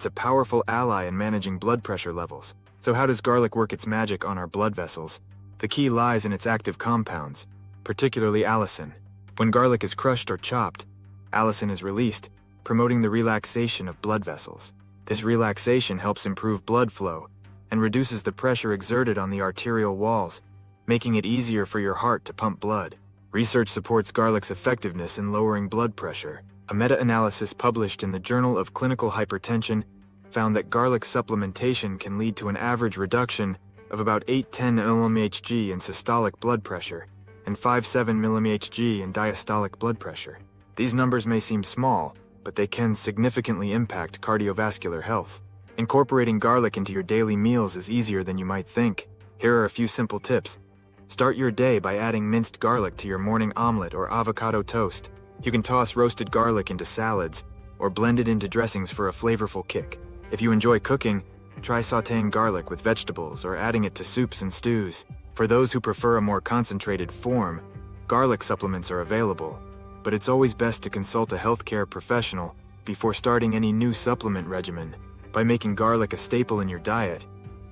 It's a powerful ally in managing blood pressure levels. So how does garlic work its magic on our blood vessels? The key lies in its active compounds, particularly allicin. When garlic is crushed or chopped, allicin is released, promoting the relaxation of blood vessels. This relaxation helps improve blood flow and reduces the pressure exerted on the arterial walls, making it easier for your heart to pump blood. Research supports garlic's effectiveness in lowering blood pressure. A meta-analysis published in the Journal of Clinical Hypertension found that garlic supplementation can lead to an average reduction of about 8-10 mmHg in systolic blood pressure and 5-7 mmHg in diastolic blood pressure. These numbers may seem small, but they can significantly impact cardiovascular health. Incorporating garlic into your daily meals is easier than you might think. Here are a few simple tips. Start your day by adding minced garlic to your morning omelet or avocado toast. You can toss roasted garlic into salads or blend it into dressings for a flavorful kick. If you enjoy cooking, try sautéing garlic with vegetables or adding it to soups and stews. For those who prefer a more concentrated form, garlic supplements are available, but it's always best to consult a healthcare professional before starting any new supplement regimen. By making garlic a staple in your diet,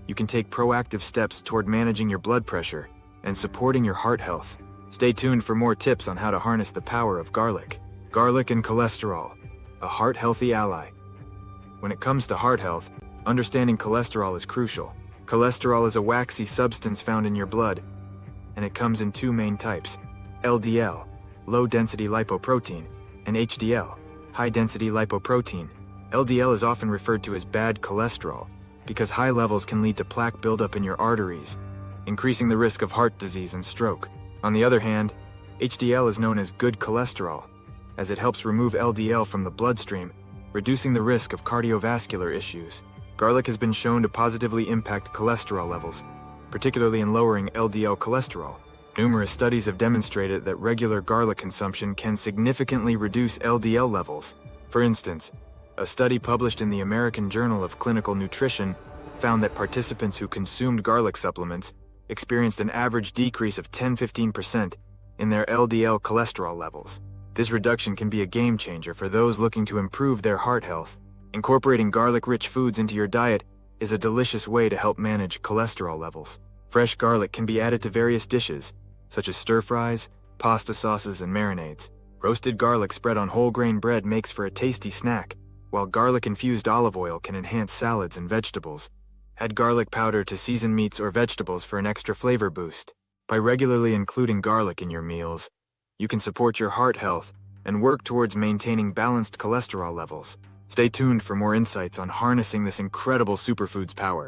you can take proactive steps toward managing your blood pressure and supporting your heart health. Stay tuned for more tips on how to harness the power of garlic. Garlic and cholesterol, a heart-healthy ally. When it comes to heart health, understanding cholesterol is crucial. Cholesterol is a waxy substance found in your blood, and it comes in two main types: LDL, low-density lipoprotein, and HDL, high-density lipoprotein. LDL is often referred to as bad cholesterol because high levels can lead to plaque buildup in your arteries, increasing the risk of heart disease and stroke. On the other hand, HDL is known as good cholesterol, as it helps remove LDL from the bloodstream, reducing the risk of cardiovascular issues. Garlic has been shown to positively impact cholesterol levels, particularly in lowering LDL cholesterol. Numerous studies have demonstrated that regular garlic consumption can significantly reduce LDL levels. For instance, a study published in the American Journal of Clinical Nutrition found that participants who consumed garlic supplements experienced an average decrease of 10–15% in their LDL cholesterol levels. This reduction can be a game changer for those looking to improve their heart health. Incorporating garlic-rich foods into your diet is a delicious way to help manage cholesterol levels. Fresh garlic can be added to various dishes, such as stir-fries, pasta sauces, and marinades. Roasted garlic spread on whole grain bread makes for a tasty snack, while garlic-infused olive oil can enhance salads and vegetables. Add garlic powder to seasoned meats or vegetables for an extra flavor boost. By regularly including garlic in your meals, you can support your heart health and work towards maintaining balanced cholesterol levels. Stay tuned for more insights on harnessing this incredible superfood's power.